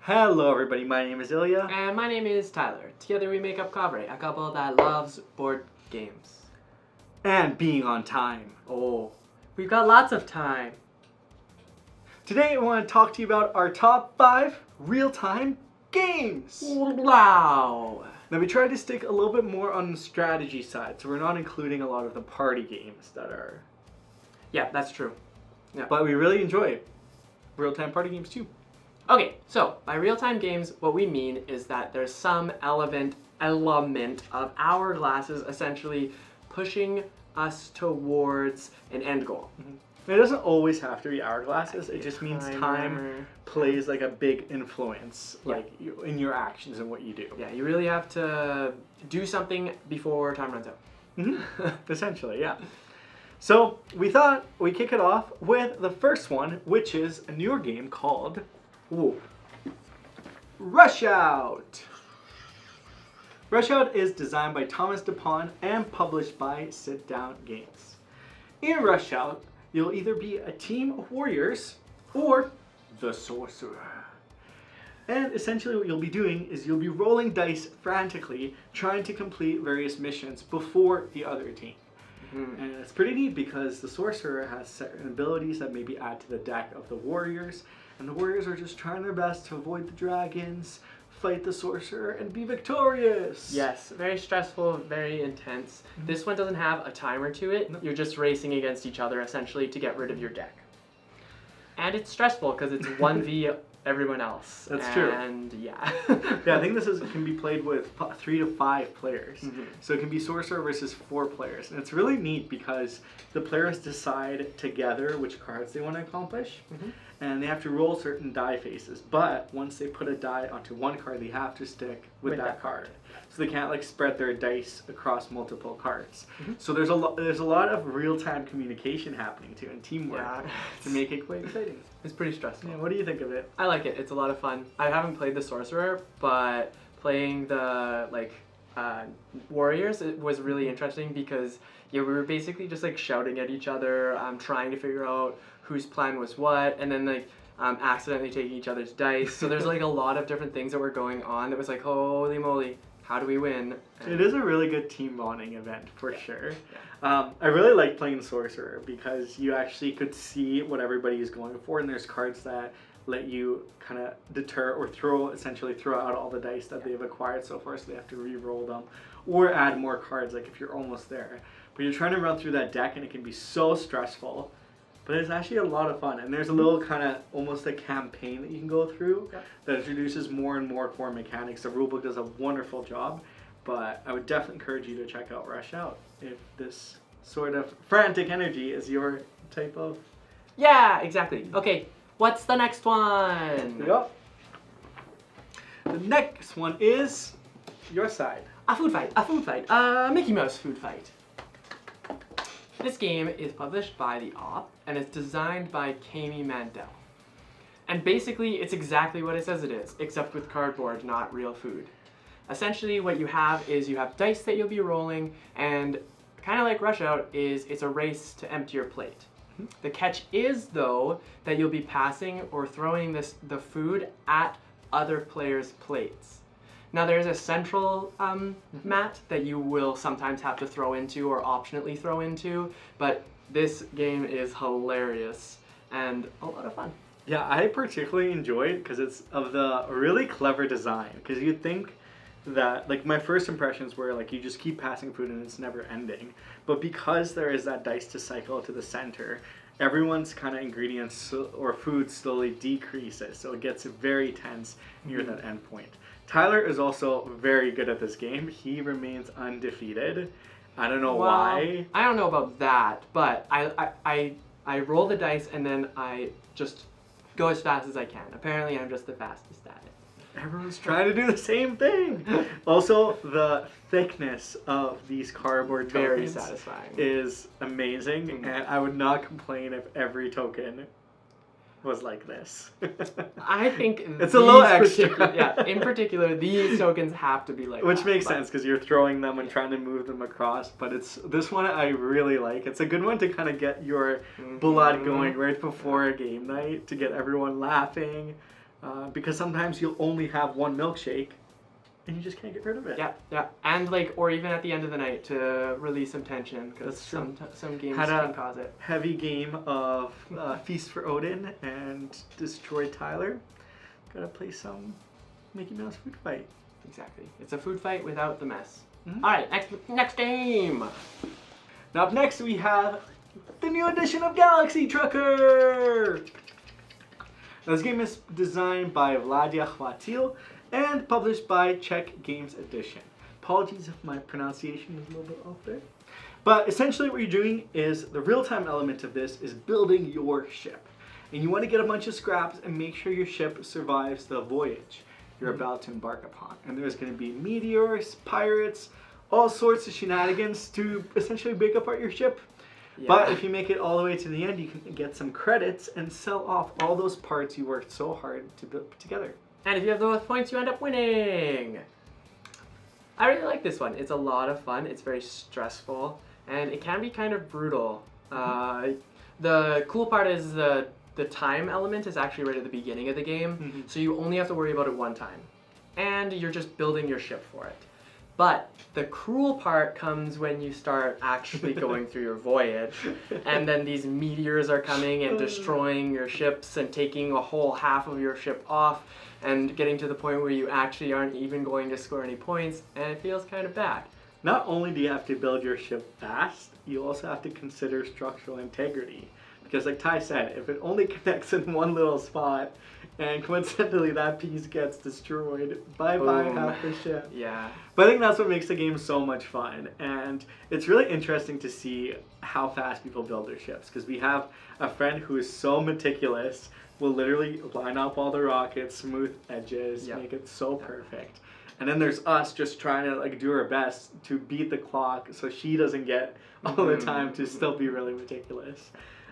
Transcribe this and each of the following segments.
Hello everybody, my name is Ilya. And my name is Tyler. Together we make up Kovray, a couple that loves board games. And being on time. Oh, we've got lots of time. Today I want to talk to you about our top 5 real-time games. Wow. Now we tried to stick a little bit more on the strategy side, so we're not including a lot of the party games that are... Yeah, that's true. Yeah. But we really enjoy real-time party games too. Okay, so by real-time games, what we mean is that there's some element of hourglasses essentially pushing us towards an end goal. Mm-hmm. It doesn't always have to be hourglasses. It just means time plays like a big influence, like in your actions and what you do. Yeah, you really have to do something before time runs out. Mm-hmm. Essentially, yeah. So we thought we'd kick it off with the first one, which is a newer game called Rush Out. Rush Out is designed by Thomas DuPont and published by Sit Down Games. In Rush Out, you'll either be a team of warriors or the sorcerer. And essentially what you'll be doing is you'll be rolling dice frantically, trying to complete various missions before the other team. And it's pretty neat because the sorcerer has certain abilities that maybe add to the deck of the warriors, and the warriors are just trying their best to avoid the dragons, fight the sorcerer, and be victorious. Yes, very stressful, very intense. This one doesn't have a timer to it. No. You're just racing against each other essentially to get rid of your deck. And it's stressful because it's 1v everyone else. That's true. And yeah. Yeah, I think this can be played with 3 to 5 players. Mm-hmm. So it can be sorcerer versus 4 players. And it's really neat because the players decide together which cards they want to accomplish. Mm-hmm. And they have to roll certain die faces. But once they put a die onto one card, they have to stick with that card. So they can't like spread their dice across multiple cards. Mm-hmm. So there's a lot of real-time communication happening too, and teamwork to make it quite exciting. It's pretty stressful. Yeah, what do you think of it? I like it. It's a lot of fun. I haven't played the sorcerer, but playing the warriors, it was really interesting because we were basically just like shouting at each other, trying to figure out whose plan was what, and then accidentally taking each other's dice. So there's like a lot of different things that were going on that was like, holy moly, how do we win? It is a really good team bonding event for sure. Yeah. I really like playing Sorcerer because you actually could see what everybody is going for, and there's cards that let you kind of deter or essentially throw out all the dice that they've acquired so far, so they have to re-roll them or add more cards like if you're almost there. But you're trying to run through that deck and it can be so stressful. But it's actually a lot of fun, and there's a little kind of almost a campaign that you can go through that introduces more and more core mechanics. The rulebook does a wonderful job, but I would definitely encourage you to check out Rush Out if this sort of frantic energy is your type of... Yeah, exactly. Okay, what's the next one? Yep. The next one is your side. A food fight, a Mickey Mouse food fight. This game is published by the Op, and it's designed by Kami Mandel. And basically, it's exactly what it says it is, except with cardboard, not real food. Essentially, what you have is you have dice that you'll be rolling, and kind of like Rush Out, it's a race to empty your plate. The catch is, though, that you'll be passing or throwing the food at other players' plates. Now there's a central mat that you will sometimes have to throw into or optionally throw into, but this game is hilarious and a lot of fun. Yeah, I particularly enjoy it because it's of the really clever design. Because you think that, like, my first impressions were like you just keep passing food and it's never ending. But because there is that dice to cycle to the center, everyone's kind of ingredients or food slowly decreases, so it gets very tense near that end point. Tyler is also very good at this game. He remains undefeated. I don't know why. I don't know about that, but I roll the dice and then I just go as fast as I can. Apparently I'm just the fastest at it. Everyone's trying to do the same thing. Also, the thickness of these cardboard tokens very satisfying. Is amazing, and I would not complain if every token was like this. I think it's a little extra. In particular, these tokens have to be like Which that, makes sense because you're throwing them and trying to move them across. But this one I really like. It's a good one to kind of get your blood going right before a game night to get everyone laughing. because sometimes you'll only have one milkshake and you just can't get rid of it. Yeah. And or even at the end of the night to release some tension, because some games can cause it. Heavy game of Feast for Odin and Destroy Tyler. Gotta play some Mickey Mouse food fight. Exactly. It's a food fight without the mess. Mm-hmm. All right, next game. Now up next we have the new edition of Galaxy Trucker. Now, this game is designed by Vladia Chvatil and published by Czech Games Edition. Apologies if my pronunciation is a little bit off there. But essentially what you're doing is the real-time element of this is building your ship. And you want to get a bunch of scraps and make sure your ship survives the voyage you're about to embark upon. And there's going to be meteors, pirates, all sorts of shenanigans to essentially break apart your ship. Yeah. But if you make it all the way to the end, you can get some credits and sell off all those parts you worked so hard to put together. And if you have the most points, you end up winning. I really like this one. It's a lot of fun. It's very stressful, and it can be kind of brutal. The cool part is the time element is actually right at the beginning of the game, so you only have to worry about it one time. And you're just building your ship for it. But the cruel part comes when you start actually going through your voyage, and then these meteors are coming and destroying your ships and taking a whole half of your ship off and getting to the point where you actually aren't even going to score any points, and it feels kind of bad. Not only do you have to build your ship fast, you also have to consider structural integrity. Because like Ty said, if it only connects in one little spot, and coincidentally that piece gets destroyed, bye-bye half the ship. Yeah. But I think that's what makes the game so much fun. And it's really interesting to see how fast people build their ships. Because we have a friend who is so meticulous, will literally line up all the rockets, smooth edges, make it so perfect. And then there's us just trying to do our best to beat the clock so she doesn't get all the time to still be really meticulous.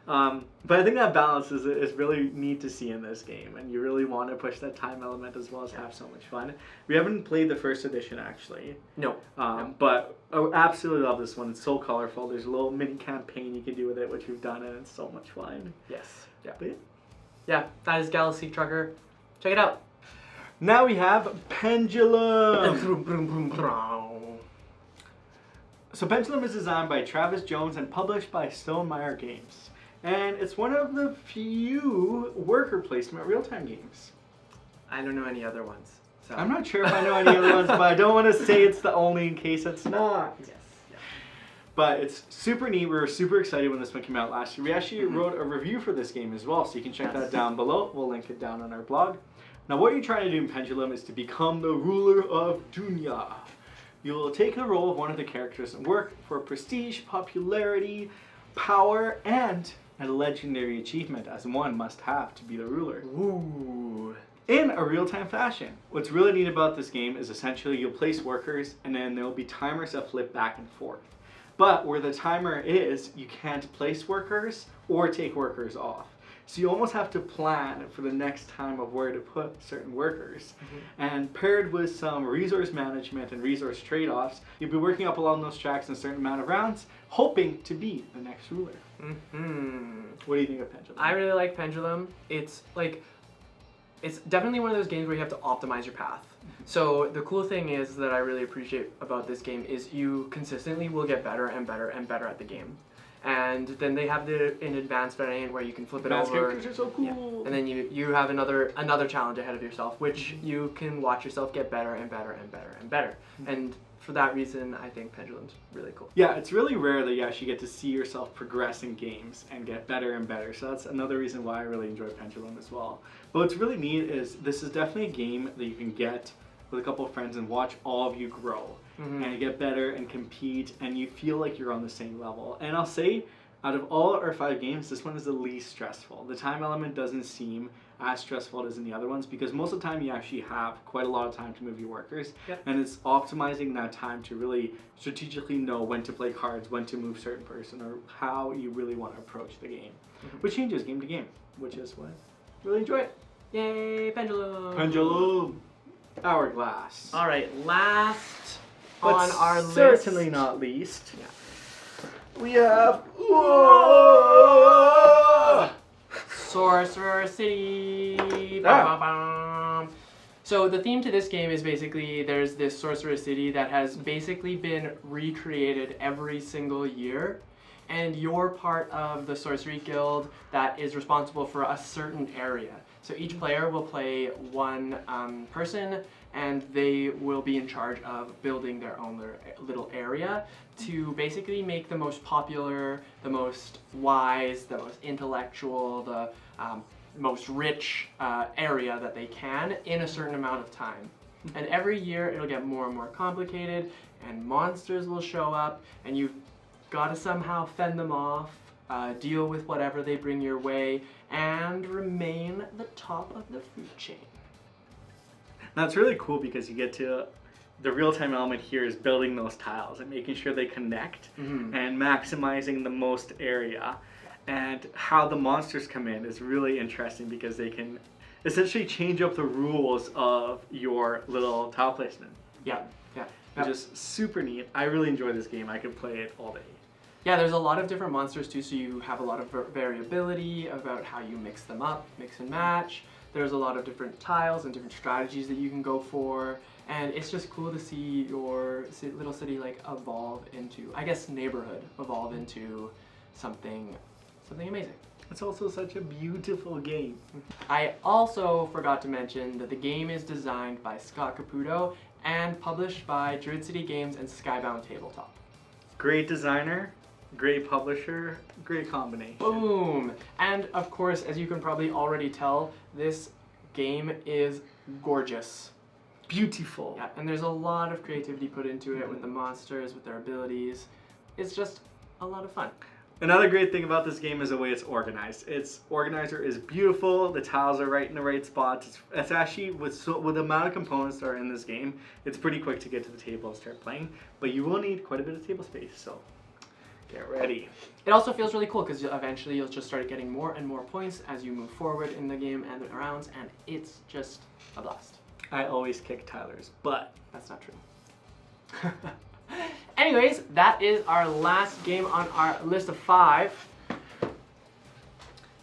But I think that balance is really neat to see in this game, and you really want to push that time element as well as have so much fun. We haven't played the first edition actually. No. But I absolutely love this one. It's so colorful. There's a little mini campaign you can do with it, which we've done, and it's so much fun. Yes. Yeah. But yeah, that is Galaxy Trucker. Check it out. Now we have Pendulum. So Pendulum is designed by Travis Jones and published by Stonemeyer Games. And it's one of the few worker placement real-time games. I don't know any other ones. So. I'm not sure if I know any other ones, but I don't want to say it's the only in case it's not. Yes. Yeah. But it's super neat. We were super excited when this one came out last year. We actually wrote a review for this game as well, so you can check that down below. We'll link it down on our blog. Now what you're trying to do in Pendulum is to become the ruler of Dunya. You'll take the role of one of the characters and work for prestige, popularity, power, and a legendary achievement, as one must have to be the ruler. Ooh. In a real-time fashion. What's really neat about this game is essentially you'll place workers and then there'll be timers that flip back and forth. But where the timer is, you can't place workers or take workers off. So you almost have to plan for the next time of where to put certain workers. And paired with some resource management and resource trade-offs, you'll be working up along those tracks in a certain amount of rounds, hoping to be the next ruler. What do you think of Pendulum? I really like Pendulum. It's definitely one of those games where you have to optimize your path. So the cool thing is that I really appreciate about this game is you consistently will get better and better and better at the game. And then they have an advanced variant where you can flip it over. Characters are so cool. Yeah. And then you have another challenge ahead of yourself, which you can watch yourself get better and better and better and better. And for that reason, I think Pendulum's really cool. Yeah, it's really rare that you actually get to see yourself progress in games and get better and better. So that's another reason why I really enjoy Pendulum as well. But what's really neat is this is definitely a game that you can get with a couple of friends and watch all of you grow. And you get better and compete and you feel like you're on the same level. And I'll say, out of all our 5 games, this one is the least stressful. The time element doesn't seem as stressful as in the other ones because most of the time you actually have quite a lot of time to move your workers. And it's optimizing that time to really strategically know when to play cards, when to move certain person, or how you really want to approach the game. Which changes game to game, which is what I really enjoy it. Yay, Pendulum! Pendulum! Hourglass. All right, last but on our list. Certainly not least. Yeah. We have Sorcerer City. So the theme to this game is basically there's this Sorcerer City that has basically been recreated every single year, and you're part of the Sorcery Guild that is responsible for a certain area. So each player will play one person, and they will be in charge of building their own little area to basically make the most popular, the most wise, the most intellectual, the most rich area that they can in a certain amount of time. And every year it'll get more and more complicated, and monsters will show up, and you've got to somehow fend them off, deal with whatever they bring your way, and remain the top of the food chain. Now it's really cool because you get to, the real-time element here is building those tiles and making sure they connect and maximizing the most area. And how the monsters come in is really interesting because they can essentially change up the rules of your little tile placement. Yeah. Which is super neat. I really enjoy this game. I could play it all day. Yeah, there's a lot of different monsters too, so you have a lot of variability about how you mix them up, mix and match. There's a lot of different tiles and different strategies that you can go for, and it's just cool to see your little city like evolve into, I guess, neighborhood evolve into something amazing. It's also such a beautiful game. I also forgot to mention that the game is designed by Scott Caputo and published by Druid City Games and Skybound Tabletop. Great designer, great publisher, great combination. Boom! And of course, as you can probably already tell, this game is gorgeous. Beautiful. Yeah, and there's a lot of creativity put into it with the monsters, with their abilities. It's just a lot of fun. Another great thing about this game is the way it's organized. Its organizer is beautiful. The tiles are right in the right spots. It's actually, with the amount of components that are in this game, it's pretty quick to get to the table and start playing. But you will need quite a bit of table space, so get ready. It also feels really cool because eventually you'll just start getting more and more points as you move forward in the game and the rounds, and it's just a blast. I always kick Tyler's butt. That's not true. Anyways, that is our last game on our list of 5.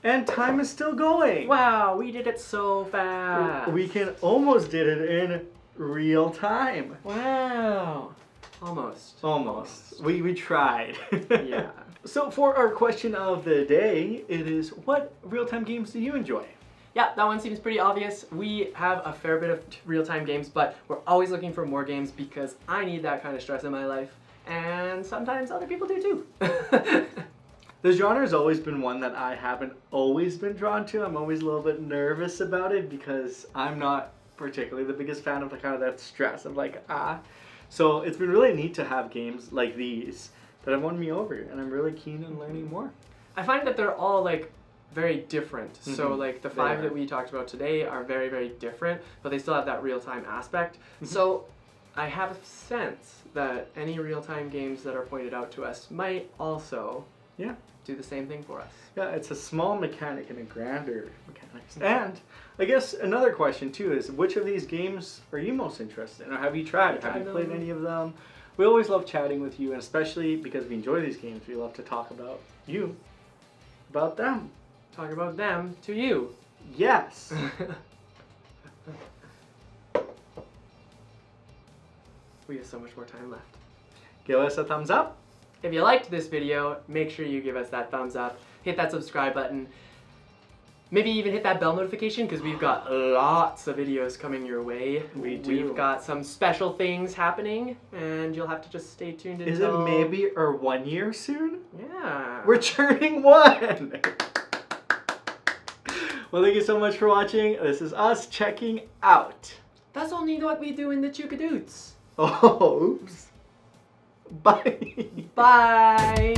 And time is still going. Wow, we did it so fast. We almost did it in real time. Wow. Almost. We tried. Yeah. So for our question of the day, it is, what real-time games do you enjoy? Yeah, that one seems pretty obvious. We have a fair bit of real-time games, but we're always looking for more games because I need that kind of stress in my life, and sometimes other people do too. The genre has always been one that I haven't always been drawn to. I'm always a little bit nervous about it because I'm not particularly the biggest fan of the kind of that stress of like, So it's been really neat to have games like these that have won me over, and I'm really keen on learning more. I find that they're all like very different. So like the 5 that we talked about today are very, very different, but they still have that real-time aspect. So I have a sense that any real-time games that are pointed out to us might also do the same thing for us. Yeah, it's a small mechanic and a grander mechanics. And I guess another question too is, which of these games are you most interested in, or have you tried? Have you played any of them? We always love chatting with you, and especially because we enjoy these games, we love to talk about them. Talk about them to you. Yes. We have so much more time left. Give us a thumbs up. If you liked this video, make sure you give us that thumbs up. Hit that subscribe button. Maybe even hit that bell notification because we've got lots of videos coming your way. We've got some special things happening, and you'll have to just stay tuned until... Is it maybe our 1 year soon? Yeah. We're turning 1! Well, thank you so much for watching. This is us checking out. That's only what we do in the Chukadoots. Oh, oops. Bye. Bye.